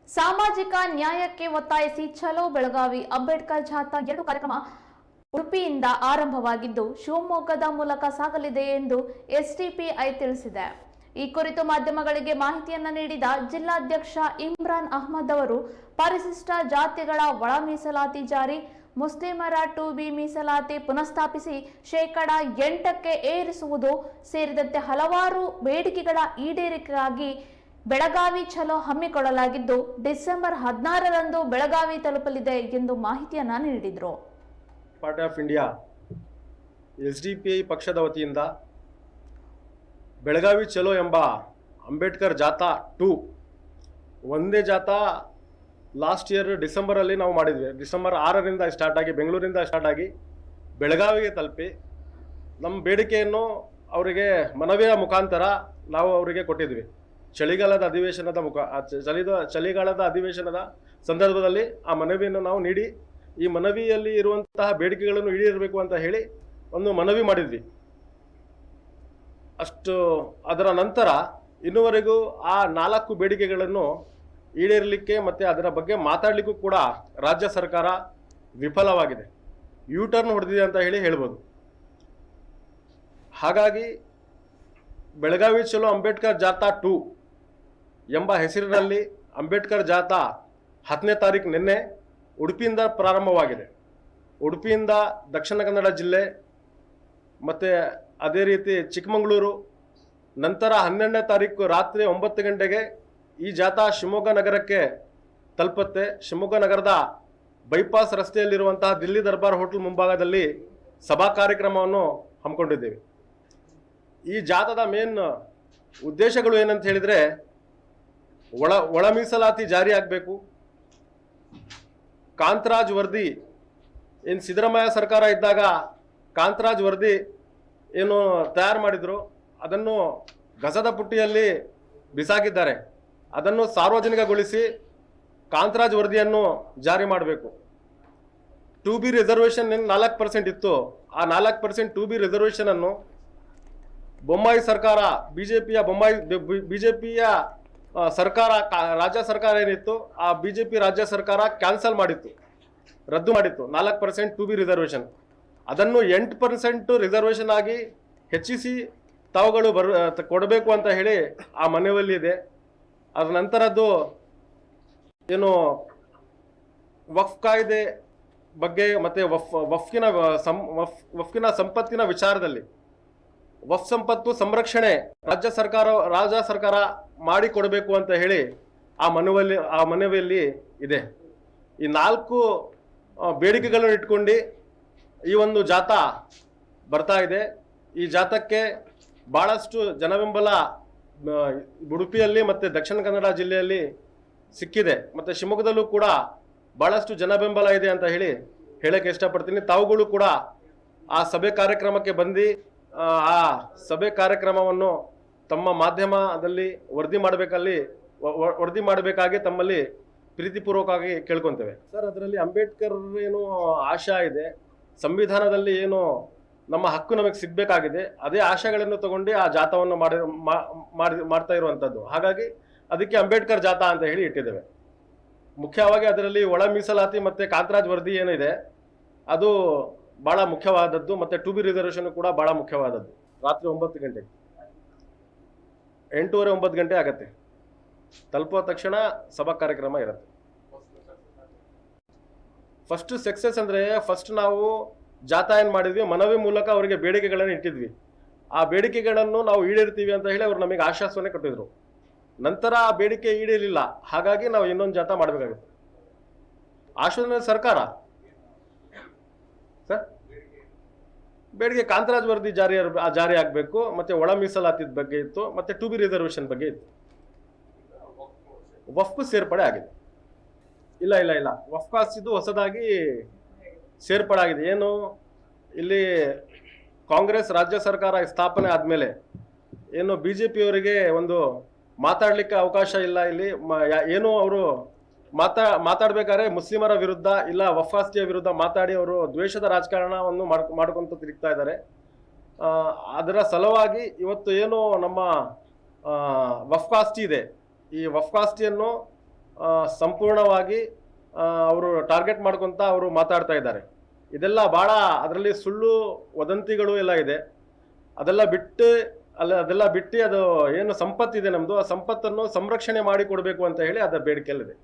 ಸಾಮಾಜಿಕ ನ್ಯಾಯಕ್ಕೆ ಒತ್ತಾಯಿಸಿ ಚಲೋ ಬೆಳಗಾವಿ ಅಂಬೇಡ್ಕರ್ ಜಾಥಾ 2 ಕಾರ್ಯಕ್ರಮ ಉಡುಪಿಯಿಂದ ಆರಂಭವಾಗಿದ್ದು ಶಿವಮೊಗ್ಗದ ಮೂಲಕ ಸಾಗಲಿದೆ ಎಂದು ಎಸ್ಡಿಪಿಐ ತಿಳಿಸಿದೆ. ಈ ಕುರಿತು ಮಾಧ್ಯಮಗಳಿಗೆ ಮಾಹಿತಿಯನ್ನು ನೀಡಿದ ಜಿಲ್ಲಾಧ್ಯಕ್ಷ ಇಮ್ರಾನ್ ಅಹ್ಮದ್ ಅವರು ಪರಿಶಿಷ್ಟ ಜಾತಿಗಳ ಒಳ ಮೀಸಲಾತಿ ಜಾರಿ, ಮುಸ್ಲಿಮರ 2B ಮೀಸಲಾತಿ ಪುನಃಸ್ಥಾಪಿಸಿ ಶೇಕಡಾ 8ಕ್ಕೆ ಏರಿಸುವುದು ಸೇರಿದಂತೆ ಹಲವಾರು ಬೇಡಿಕೆಗಳ ಈಡೇರಿಕೆಗಾಗಿ ಬೆಳಗಾವಿ ಚಲೋ ಹಮ್ಮಿಕೊಳ್ಳಲಾಗಿದ್ದು ಡಿಸೆಂಬರ್ 16ರಂದು ಬೆಳಗಾವಿ ತಲುಪಲಿದೆ ಎಂದು ಮಾಹಿತಿಯನ್ನ ನೀಡಿದರು. ಪಾರ್ಟಿ ಆಫ್ ಇಂಡಿಯಾ ಎಸ್ಡಿಪಿಐ ಪಕ್ಷದ ವತಿಯಿಂದ ಬೆಳಗಾವಿ ಚಲೋ ಎಂಬ ಅಂಬೇಡ್ಕರ್ ಜಾಥಾ 2 ಒಂದೇ ಜಾಥಾ ಲಾಸ್ಟ್ ಇಯರ್ ಡಿಸೆಂಬರಲ್ಲಿ ನಾವು ಮಾಡಿದ್ವಿ. ಡಿಸೆಂಬರ್ 6ರಿಂದ ಸ್ಟಾರ್ಟ್ ಆಗಿ ಬೆಂಗಳೂರಿಂದ ಸ್ಟಾರ್ಟ್ ಆಗಿ ಬೆಳಗಾವಿಗೆ ತಲುಪಿ ನಮ್ಮ ಬೇಡಿಕೆಯನ್ನು ಅವರಿಗೆ ಮನವಿಯ ಮುಖಾಂತರ ನಾವು ಅವರಿಗೆ ಕೊಟ್ಟಿದ್ವಿ. ಚಳಿಗಾಲದ ಅಧಿವೇಶನದ ಸಂದರ್ಭದಲ್ಲಿ ಆ ಮನವಿಯನ್ನು ನಾವು ನೀಡಿ ಈ ಮನವಿಯಲ್ಲಿ ಇರುವಂತಹ ಬೇಡಿಕೆಗಳನ್ನು ಈಡೇರಬೇಕು ಅಂತ ಹೇಳಿ ಒಂದು ಮನವಿ ಮಾಡಿದ್ವಿ. ಅದರ ನಂತರ ಇನ್ನುವರೆಗೂ ಆ 4 ಬೇಡಿಕೆಗಳನ್ನು ಈಡೇರಲಿಕ್ಕೆ ಮತ್ತು ಅದರ ಬಗ್ಗೆ ಮಾತಾಡಲಿಕ್ಕೂ ಕೂಡ ರಾಜ್ಯ ಸರ್ಕಾರ ವಿಫಲವಾಗಿದೆ, ಯೂಟರ್ನ್ ಹೊಡೆದಿದೆ ಅಂತ ಹೇಳ್ಬೋದು. ಹಾಗಾಗಿ ಬೆಳಗಾವಿ ಚಲೋ ಅಂಬೇಡ್ಕರ್ ಜಾಥಾ 2 ಎಂಬ ಹೆಸರಿನಲ್ಲಿ ಅಂಬೇಡ್ಕರ್ ಜಾಥಾ 10ನೇ ತಾರೀಕು ನಿನ್ನೆ ಉಡುಪಿಯಿಂದ ಪ್ರಾರಂಭವಾಗಿದೆ. ಉಡುಪಿಯಿಂದ ದಕ್ಷಿಣ ಕನ್ನಡ ಜಿಲ್ಲೆ ಮತ್ತು ಅದೇ ರೀತಿ ಚಿಕ್ಕಮಗಳೂರು, ನಂತರ 12ನೇ ತಾರೀಕು ರಾತ್ರಿ 9 ಗಂಟೆಗೆ ಈ ಜಾಥಾ ಶಿವಮೊಗ್ಗ ನಗರಕ್ಕೆ ತಲುಪುತ್ತೆ. ಶಿವಮೊಗ್ಗ ನಗರದ ಬೈಪಾಸ್ ರಸ್ತೆಯಲ್ಲಿರುವಂತಹ ದಿಲ್ಲಿ ದರ್ಬಾರ್ ಹೋಟೆಲ್ ಮುಂಭಾಗದಲ್ಲಿ ಸಭಾ ಕಾರ್ಯಕ್ರಮವನ್ನು ಹಮ್ಮಿಕೊಂಡಿದ್ದೇವೆ. ಈ ಜಾಥಾದ ಮೇನ್ ಉದ್ದೇಶಗಳು ಏನಂತ ಹೇಳಿದರೆ, ಒಳ ಮೀಸಲಾತಿ ಜಾರಿ ಆಗಬೇಕು, ಕಾಂತರಾಜ್ ವರದಿ ಏನು ಸಿದ್ದರಾಮಯ್ಯ ಸರ್ಕಾರ ಇದ್ದಾಗ ಕಾಂತರಾಜ್ ವರದಿ ಏನು ತಯಾರು ಮಾಡಿದ್ರು ಅದನ್ನು ಗಸದ ಪುಟ್ಟಿಯಲ್ಲಿ ಬಿಸಾಕಿದ್ದಾರೆ. ಅದನ್ನು ಸಾರ್ವಜನಿಕಗೊಳಿಸಿ ಕಾಂತರಾಜ್ ವರದಿಯನ್ನು ಜಾರಿ ಮಾಡಬೇಕು. 2B ರಿಸರ್ವೇಷನ್ ಏನು 4% ಇತ್ತು, ಆ 4% 2B ರಿಸರ್ವೇಷನ್ ಅನ್ನು ಬೊಮ್ಮಾಯಿ ಸರ್ಕಾರ ಬಿಜೆಪಿಯ ಸರ್ಕಾರ ರಾಜ್ಯ ಸರ್ಕಾರ ಏನಿತ್ತು ಆ ಬಿಜೆಪಿ ರಾಜ್ಯ ಸರ್ಕಾರ ಕ್ಯಾನ್ಸಲ್ ಮಾಡಿತ್ತು, ರದ್ದು ಮಾಡಿತ್ತು 4% 2B ರಿಸರ್ವೇಷನ್. ಅದನ್ನು 8% ರಿಸರ್ವೇಷನ್ ಆಗಿ ಹೆಚ್ಚಿಸಿ ತಾವುಗಳು ಕೊಡಬೇಕು ಅಂತ ಹೇಳಿ ಆ ಮನವಿಯಲ್ಲಿ ಇದೆ. ಅದರ ನಂತರದ್ದು ಏನು ವಫ್ ಕಾಯ್ದೆ ಬಗ್ಗೆ ಮತ್ತು ವಫ್ಕಿನ ಸಂಪತ್ತಿನ ವಿಚಾರದಲ್ಲಿ ವಫ್ ಸಂಪತ್ತು ಸಂರಕ್ಷಣೆ ರಾಜ್ಯ ಸರ್ಕಾರ ಮಾಡಿಕೊಡಬೇಕು ಅಂತ ಹೇಳಿ ಆ ಮನವಿಯಲ್ಲಿ ಇದೆ. ಈ 4 ಬೇಡಿಕೆಗಳನ್ನು ಇಟ್ಕೊಂಡು ಈ ಒಂದು ಜಾಥಾ ಬರ್ತಾ ಇದೆ. ಈ ಜಾಥಾಕ್ಕೆ ಭಾಳಷ್ಟು ಜನಬೆಂಬಲ ಉಡುಪಿಯಲ್ಲಿ ಮತ್ತು ದಕ್ಷಿಣ ಕನ್ನಡ ಜಿಲ್ಲೆಯಲ್ಲಿ ಸಿಕ್ಕಿದೆ, ಮತ್ತು ಶಿವಮೊಗ್ಗದಲ್ಲೂ ಕೂಡ ಭಾಳಷ್ಟು ಜನಬೆಂಬಲ ಇದೆ ಅಂತ ಹೇಳಕ್ಕೆ ಇಷ್ಟಪಡ್ತೀನಿ. ತಾವುಗಳು ಕೂಡ ಆ ಸಭೆ ಕಾರ್ಯಕ್ರಮಕ್ಕೆ ಬಂದು ಆ ಸಭೆ ಕಾರ್ಯಕ್ರಮವನ್ನು ತಮ್ಮ ಮಾಧ್ಯಮದಲ್ಲಿ ವರದಿ ಮಾಡಬೇಕಾಗಿ ತಮ್ಮಲ್ಲಿ ಪ್ರೀತಿಪೂರ್ವಕವಾಗಿ ಕೇಳ್ಕೊತೇವೆ. ಸರ್, ಅದರಲ್ಲಿ ಅಂಬೇಡ್ಕರ್ ಏನು ಆಶಾ ಇದೆ, ಸಂವಿಧಾನದಲ್ಲಿ ಏನು ನಮ್ಮ ಹಕ್ಕು ನಮಗೆ ಸಿಗಬೇಕಾಗಿದೆ, ಅದೇ ಆಶಯಗಳನ್ನು ತಗೊಂಡು ಆ ಜಾಥಾವನ್ನು ಮಾಡ್ತಾ ಇರುವಂಥದ್ದು. ಹಾಗಾಗಿ ಅದಕ್ಕೆ ಅಂಬೇಡ್ಕರ್ ಜಾಥಾ ಅಂತ ಹೇಳಿ ಇಟ್ಟಿದ್ದೇವೆ. ಮುಖ್ಯವಾಗಿ ಅದರಲ್ಲಿ ಒಳ ಮೀಸಲಾತಿ ಮತ್ತು ಕಾಂತರಾಜ್ ವರದಿ ಏನಿದೆ ಅದು ಭಾಳ ಮುಖ್ಯವಾದದ್ದು, ಮತ್ತು 2B ರಿಸರ್ವೇಷನ್ ಕೂಡ ಭಾಳ ಮುಖ್ಯವಾದದ್ದು. ರಾತ್ರಿ 9 ಗಂಟೆಗೆ 8:30 9 ಗಂಟೆ ಆಗತ್ತೆ. ತಲುಪುವ ತಕ್ಷಣ ಸಭಾ ಕಾರ್ಯಕ್ರಮ ಇರುತ್ತೆ. ಫಸ್ಟ್ ಸಕ್ಸಸ್ ಅಂದರೆ ಫಸ್ಟ್ ನಾವು ಜಾಥಾ ಏನು ಮಾಡಿದ್ವಿ, ಮನವಿ ಮೂಲಕ ಅವರಿಗೆ ಬೇಡಿಕೆಗಳನ್ನು ಇಟ್ಟಿದ್ವಿ. ಆ ಬೇಡಿಕೆಗಳನ್ನು ನಾವು ಈಡೇರ್ತೀವಿ ಅಂತ ಹೇಳಿ ಅವರು ನಮಗೆ ಆಶ್ವಾಸನೆ ಕೊಟ್ಟಿದ್ರು. ನಂತರ ಆ ಬೇಡಿಕೆ ಈಡೇರಲಿಲ್ಲ, ಹಾಗಾಗಿ ನಾವು ಇನ್ನೊಂದು ಜಾಥಾ ಮಾಡಬೇಕಾಗುತ್ತೆ. ಆಶ್ವಾಸನೆ ಸರ್ಕಾರ ಸರ್ ಬೇಡಿಕೆ ಕಾಂತರಾಜ್ ವರದಿ ಜಾರಿ ಆಗಬೇಕು, ಮತ್ತು ಒಳ ಮೀಸಲಾತಿದ ಬಗ್ಗೆ ಇತ್ತು, ಮತ್ತು 2B ರಿಸರ್ವೇಷನ್ ಬಗ್ಗೆ ಇತ್ತು. ವಫ್ಕ್ ಸೇರ್ಪಡೆ ಆಗಿದೆ. ಇಲ್ಲ ವಫ್ಕ್ ಇದು ಹೊಸದಾಗಿ ಸೇರ್ಪಡೆ ಆಗಿದೆ. ಏನು ಇಲ್ಲಿ ಕಾಂಗ್ರೆಸ್ ರಾಜ್ಯ ಸರ್ಕಾರ ಸ್ಥಾಪನೆ ಆದಮೇಲೆ ಏನು BJPಯವರಿಗೆ ಒಂದು ಮಾತಾಡಲಿಕ್ಕೆ ಅವಕಾಶ ಇಲ್ಲ. ಇಲ್ಲಿ ಏನು ಅವರು ಮಾತಾಡಬೇಕಾದ್ರೆ ಮುಸ್ಲಿಮರ ವಿರುದ್ಧ ಇಲ್ಲ ವಫಾಸ್ತಿಯ ವಿರುದ್ಧ ಮಾತಾಡಿ ಅವರು ದ್ವೇಷದ ರಾಜಕಾರಣವನ್ನು ಮಾಡ್ಕೊಂತ ತಿರುಗ್ತಾ ಇದ್ದಾರೆ. ಅದರ ಸಲುವಾಗಿ ಇವತ್ತು ಏನು ನಮ್ಮ ವಫಾಸ್ತಿ ಇದೆ, ಈ ವಫಾಸ್ತಿಯನ್ನು ಸಂಪೂರ್ಣವಾಗಿ ಅವರು ಟಾರ್ಗೆಟ್ ಮಾಡ್ಕೊತ ಅವರು ಮಾತಾಡ್ತಾ ಇದ್ದಾರೆ. ಇದೆಲ್ಲ ಭಾಳ ಅದರಲ್ಲಿ ಸುಳ್ಳು ವದಂತಿಗಳು ಎಲ್ಲ ಇದೆ. ಅದೆಲ್ಲ ಬಿಟ್ಟು ಅದು ಏನು ಸಂಪತ್ತಿದೆ ನಮ್ಮದು, ಆ ಸಂಪತ್ತನ್ನು ಸಂರಕ್ಷಣೆ ಮಾಡಿ ಕೊಡಬೇಕು ಅಂತ ಹೇಳಿ ಅದರ ಬೇಡಿಕೆಯಲ್ಲಿದೆ.